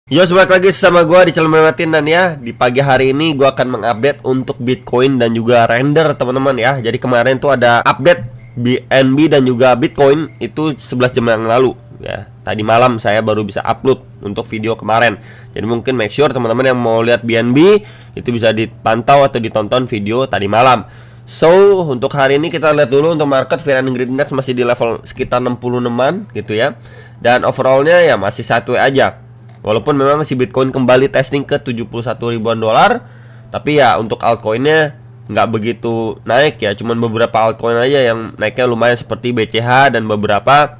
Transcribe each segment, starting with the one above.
Yo, balik lagi sama gue di channel Memetin. Dan ya, di pagi hari ini gue akan mengupdate untuk Bitcoin dan juga render, teman-teman ya. Jadi kemarin tuh ada update BNB dan juga Bitcoin itu 11 jam yang lalu ya. Tadi malam saya baru bisa upload untuk video kemarin. Jadi mungkin make sure teman-teman yang mau lihat BNB itu bisa dipantau atau ditonton video tadi malam. So, untuk hari ini kita lihat dulu untuk market. Fear and Greed Index masih di level sekitar 66-an gitu ya. Dan overallnya ya masih sideways aja. Walaupun memang si Bitcoin kembali testing ke 71 ribuan dolar, tapi ya untuk altcoinnya nggak begitu naik ya. Cuman beberapa altcoin aja yang naiknya lumayan seperti BCH dan beberapa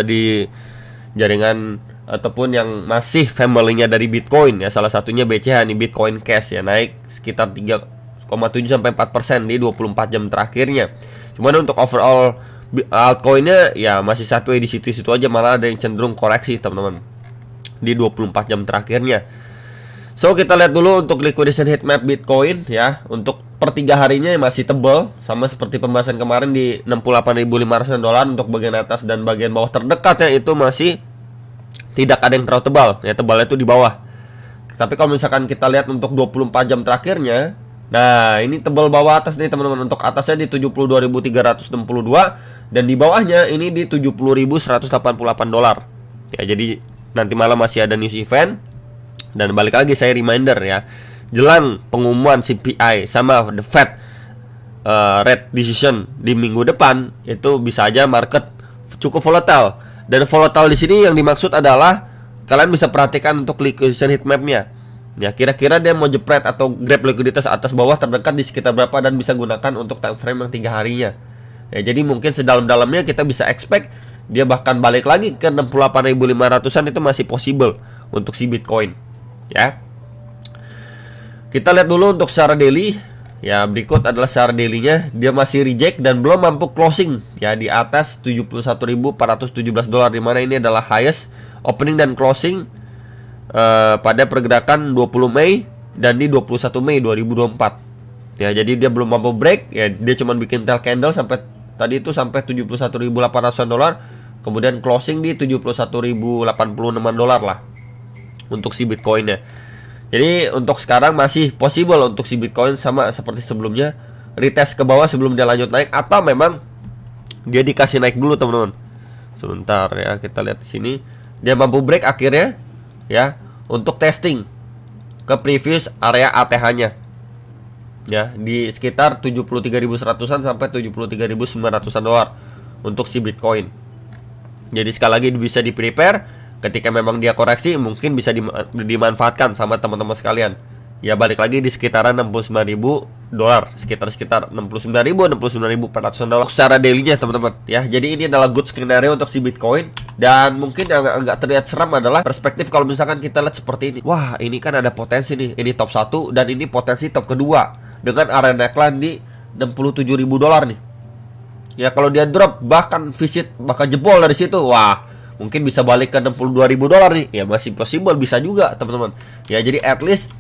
di jaringan ataupun yang masih family-nya dari Bitcoin ya. Salah satunya BCH nih, Bitcoin Cash ya, naik sekitar 3,7 sampai 4% di 24 jam terakhirnya. Cuman untuk overall altcoinnya ya masih sideways di situ-situ aja, malah ada yang cenderung koreksi teman-teman di 24 jam terakhirnya. So, kita lihat dulu untuk liquidation heatmap Bitcoin ya. Untuk per 3 harinya masih tebal, sama seperti pembahasan kemarin di 68.500 dolar untuk bagian atas, dan bagian bawah terdekatnya itu masih tidak ada yang terlalu tebal ya, tebalnya itu di bawah. Tapi kalau misalkan kita lihat untuk 24 jam terakhirnya, nah ini tebal bawah atas nih teman-teman. Untuk atasnya di 72.362 dan di bawahnya ini di 70.188 dolar ya. Jadi nanti malam masih ada news event. Dan balik lagi saya reminder ya, jelang pengumuman CPI sama The Fed rate decision di minggu depan, itu bisa aja market cukup volatile. Dan volatile di sini yang dimaksud adalah kalian bisa perhatikan untuk liquidation heatmap-nya ya, kira-kira dia mau jepret atau grab likuiditas atas bawah terdekat di sekitar berapa, dan bisa gunakan untuk time frame yang 3 harinya ya. Jadi mungkin sedalam-dalamnya kita bisa expect dia bahkan balik lagi ke 68.500-an, itu masih possible untuk si Bitcoin ya. Kita lihat dulu untuk secara daily ya. Berikut adalah secara daily-nya, dia masih reject dan belum mampu closing ya di atas 71.417 dolar, di mana ini adalah highest opening dan closing pada pergerakan 20 Mei dan di 21 Mei 2024 ya. Jadi dia belum mampu break ya, dia cuma bikin tail candle sampai tadi itu sampai 71.800 dolar, kemudian closing di 71.086 dolar lah untuk si Bitcoinnya. Jadi untuk sekarang masih possible untuk si Bitcoin sama seperti sebelumnya, retest ke bawah sebelum dia lanjut naik, atau memang dia dikasih naik dulu teman-teman. Sebentar ya, kita lihat di sini dia mampu break akhirnya ya untuk testing ke previous area ATH-nya ya, di sekitar 73.100-an sampai 73.900-an dolar untuk si Bitcoin. Jadi sekali lagi bisa di prepare, ketika memang dia koreksi mungkin bisa dimanfaatkan sama teman-teman sekalian ya. Balik lagi di sekitaran 69.000 dolar, sekitar 69.400 dolar secara daily-nya teman-teman ya. Jadi ini adalah good scenario untuk si Bitcoin. Dan mungkin yang agak terlihat seram adalah perspektif kalau misalkan kita lihat seperti ini. Wah, ini kan ada potensi nih, ini top 1 dan ini potensi top kedua dengan area neckline di 67.000 dolar nih ya. Kalau dia drop bahkan visit bahkan jebol dari situ, wah mungkin bisa balik ke 62.000 dolar nih ya, masih possible, bisa juga teman-teman ya. Jadi at least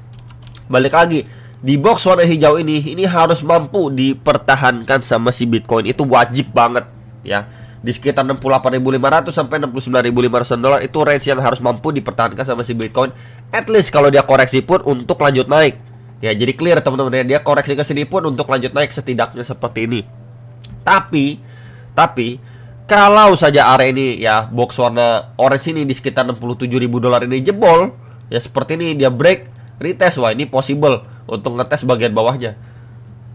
balik lagi di box warna hijau ini harus mampu dipertahankan sama si Bitcoin, itu wajib banget ya. Di sekitar 68.500 sampai 69.500 dolar itu range yang harus mampu dipertahankan sama si Bitcoin, at least kalau dia koreksi pun untuk lanjut naik ya. Jadi clear teman-teman ya, dia koreksi ke sini pun untuk lanjut naik setidaknya seperti ini. Tapi kalau saja area ini ya, box warna orange ini di sekitar 67.000 dolar ini jebol ya, seperti ini dia break retest, wah ini possible untuk ngetes bagian bawahnya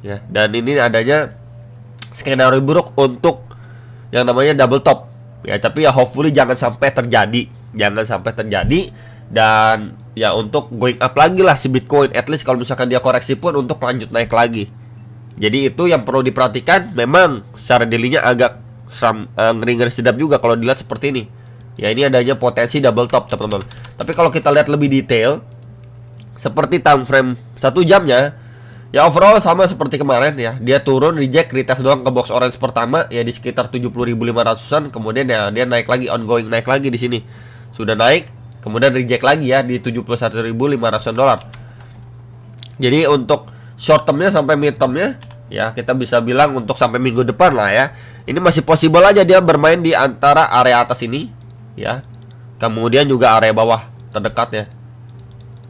ya. Dan ini adanya skenario buruk untuk yang namanya double top ya, tapi ya hopefully jangan sampai terjadi. Dan ya untuk going up lagi lah si Bitcoin, at least kalau misalkan dia koreksi pun untuk lanjut naik lagi. Jadi itu yang perlu diperhatikan. Memang secara daily-nya agak ngeri-ngeri sedap juga kalau dilihat seperti ini ya. Ini adanya potensi double top teman-teman. Tapi kalau kita lihat lebih detail seperti time frame 1 jamnya ya, overall sama seperti kemarin ya. Dia turun, reject, retest doang ke box orange pertama ya di sekitar 70.500-an, kemudian ya dia naik lagi, ongoing naik lagi di sini. Sudah naik, kemudian reject lagi ya di 71.500 dolar. Jadi untuk short termnya sampai mid termnya ya, kita bisa bilang untuk sampai minggu depan lah ya, ini masih possible aja dia bermain di antara area atas ini ya, kemudian juga area bawah terdekatnya.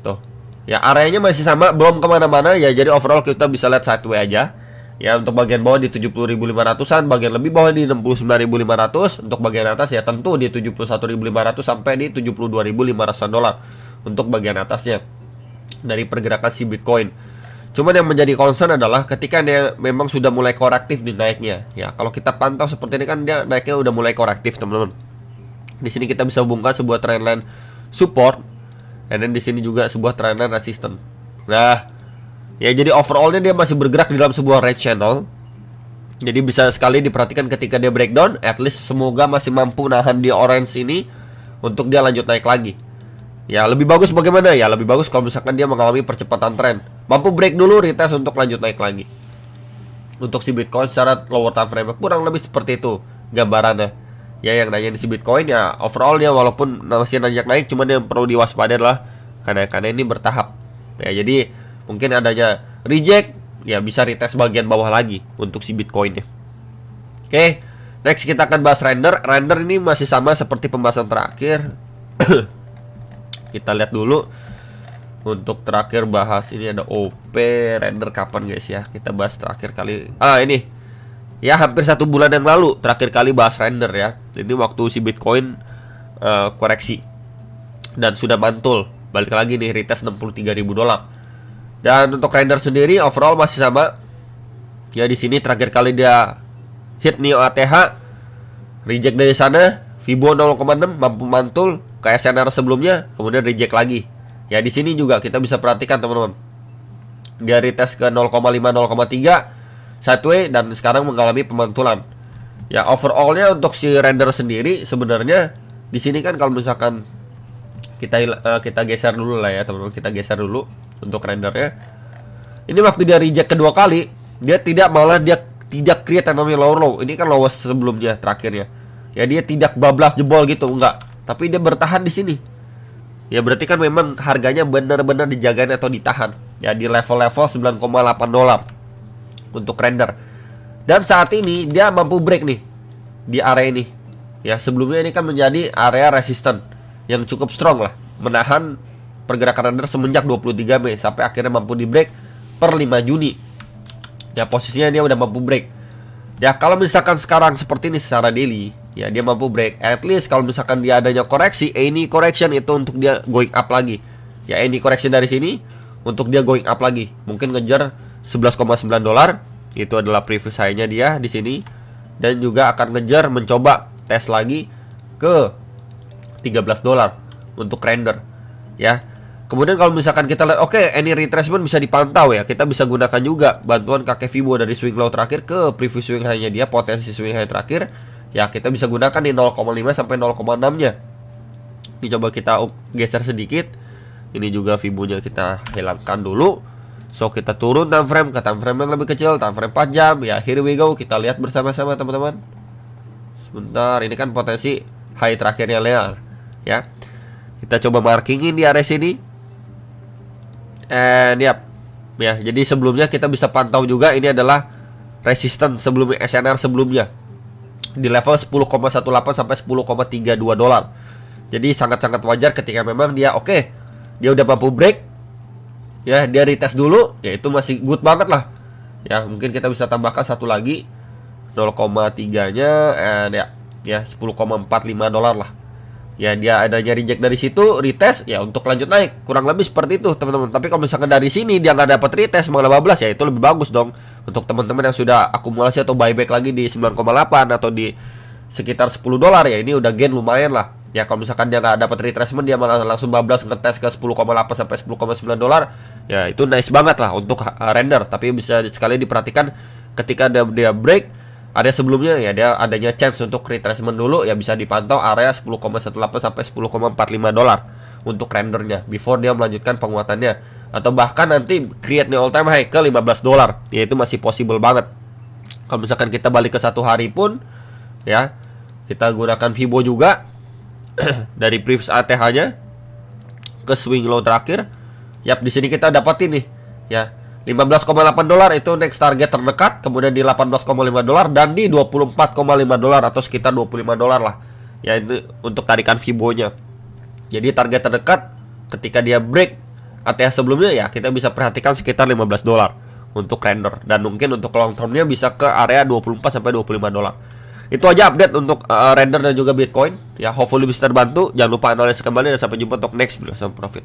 Tuh. Ya areanya masih sama, belum kemana-mana ya. Jadi overall kita bisa lihat sideways aja. Ya untuk bagian bawah di 70.500-an, bagian lebih bawah di 69.500, untuk bagian atas ya tentu di 71.500 sampai di 72.500 dolar untuk bagian atasnya dari pergerakan si Bitcoin. Cuman yang menjadi concern adalah ketika dia memang sudah mulai korektif di naiknya. Ya kalau kita pantau seperti ini kan dia naiknya udah mulai korektif teman-teman. Di sini kita bisa hubungkan sebuah trendline support, dan di sini juga sebuah trendline resistance. Nah, ya jadi overallnya dia masih bergerak di dalam sebuah red channel. Jadi bisa sekali diperhatikan ketika dia breakdown, at least semoga masih mampu nahan di orange ini untuk dia lanjut naik lagi. Ya lebih bagus bagaimana? Ya lebih bagus kalau misalkan dia mengalami percepatan tren, mampu break dulu, retest untuk lanjut naik lagi. Untuk si Bitcoin secara lower time frame kurang lebih seperti itu gambarannya. Ya yang nanya di si Bitcoin ya overall dia walaupun masih nanjak naik, cuman yang perlu diwaspadai adalah karena ini bertahap. Ya jadi mungkin adanya reject, ya bisa retest bagian bawah lagi untuk si Bitcoinnya. Oke, next kita akan bahas render. Render ini masih sama seperti pembahasan terakhir. Kita lihat dulu. Untuk terakhir bahas ini ada OP render kapan guys ya. Kita bahas terakhir kali. Ini. Ya hampir 1 bulan yang lalu terakhir kali bahas render ya. Ini waktu si Bitcoin koreksi. Dan sudah mantul. Balik lagi nih retest 63.000 dolar. Dan untuk render sendiri overall masih sama. Ya di sini terakhir kali dia hit Neo ATH, reject dari sana, Fibo 0,6 mampu mantul ke SNR sebelumnya, kemudian reject lagi. Ya di sini juga kita bisa perhatikan teman-teman. Dia retest ke 0,5 0,3 sideways dan sekarang mengalami pemantulan. Ya overallnya untuk si render sendiri sebenarnya di sini kan kalau misalkan kita geser dulu lah ya teman-teman, kita geser dulu untuk rendernya. Ini waktu dia reject kedua kali, dia tidak create yang namanya lower low. Ini kan lowest sebelumnya terakhirnya. Ya dia tidak bablas jebol gitu, enggak. Tapi dia bertahan di sini. Ya berarti kan memang harganya benar-benar dijagain atau ditahan. Ya di level-level 9,8 dolar untuk render. Dan saat ini dia mampu break nih di area ini. Ya sebelumnya ini kan menjadi area resisten yang cukup strong lah, menahan pergerakan render semenjak 23 Mei sampai akhirnya mampu di break per 5 Juni. Ya posisinya dia udah mampu break. Ya kalau misalkan sekarang seperti ini secara daily, ya dia mampu break. At least kalau misalkan dia adanya koreksi, any correction itu untuk dia going up lagi. Ya any correction dari sini untuk dia going up lagi. Mungkin ngejar 11,9 dolar. Itu adalah previous high-nya dia di sini. Dan juga akan ngejar mencoba tes lagi ke 13 dolar untuk render. Ya. Kemudian kalau misalkan kita lihat any retracement bisa dipantau ya. Kita bisa gunakan juga bantuan kakek Fibo dari swing low terakhir ke previous swing high-nya dia, potensi swing high terakhir. Ya kita bisa gunakan di 0,5 sampai 0,6-nya. Ini coba kita geser sedikit. Ini juga Fibo-nya kita hilangkan dulu. So kita turun time frame ke time frame yang lebih kecil, time frame 4 jam. Ya here we go, kita lihat bersama-sama teman-teman. Sebentar, ini kan potensi high terakhirnya Lea. Ya. Kita coba markingin di area sini. And ya, jadi sebelumnya kita bisa pantau juga ini adalah resistance sebelum SNR sebelumnya di level 10,18 sampai 10,32 dolar. Jadi sangat-sangat wajar ketika memang dia dia udah mampu break. Ya, dia retest dulu, ya itu masih good banget lah. Ya, mungkin kita bisa tambahkan satu lagi 0,3-nya and ya 10,45 dolar lah. Ya dia adanya reject dari situ, retest ya untuk lanjut naik. Kurang lebih seperti itu teman-teman. Tapi kalau misalkan dari sini dia nggak dapat retest malah bablas, ya itu lebih bagus dong. Untuk teman-teman yang sudah akumulasi atau buyback lagi di 9,8 atau di sekitar 10 dolar, ya ini udah gain lumayan lah. Ya kalau misalkan dia nggak dapat retracement, dia malah langsung bablas ngetes ke 10,8 sampai 10,9 dolar, ya itu nice banget lah untuk render. Tapi bisa sekali diperhatikan ketika dia break area sebelumnya, ya dia adanya chance untuk retracement dulu, ya bisa dipantau area 10,18 sampai 10,45 dolar untuk rendernya before dia melanjutkan penguatannya, atau bahkan nanti create new all time high ke 15 dolar. Ya itu masih possible banget. Kalau misalkan kita balik ke 1 hari pun, ya kita gunakan Fibo juga dari previous ATH-nya ke swing low terakhir. Yap, di sini kita dapatin nih, ya 15,8 dolar itu next target terdekat, kemudian di 18,5 dolar dan di 24,5 dolar atau sekitar 25 dolar lah. Ya itu untuk tarikan Fibo-nya. Jadi target terdekat ketika dia break ATH sebelumnya ya kita bisa perhatikan sekitar $15 untuk render, dan mungkin untuk long termnya bisa ke area 24 sampai $25. Itu aja update untuk render dan juga Bitcoin ya. Hopefully bisa terbantu. Jangan lupa analisa kembali dan sampai jumpa untuk next video. Sampai profit.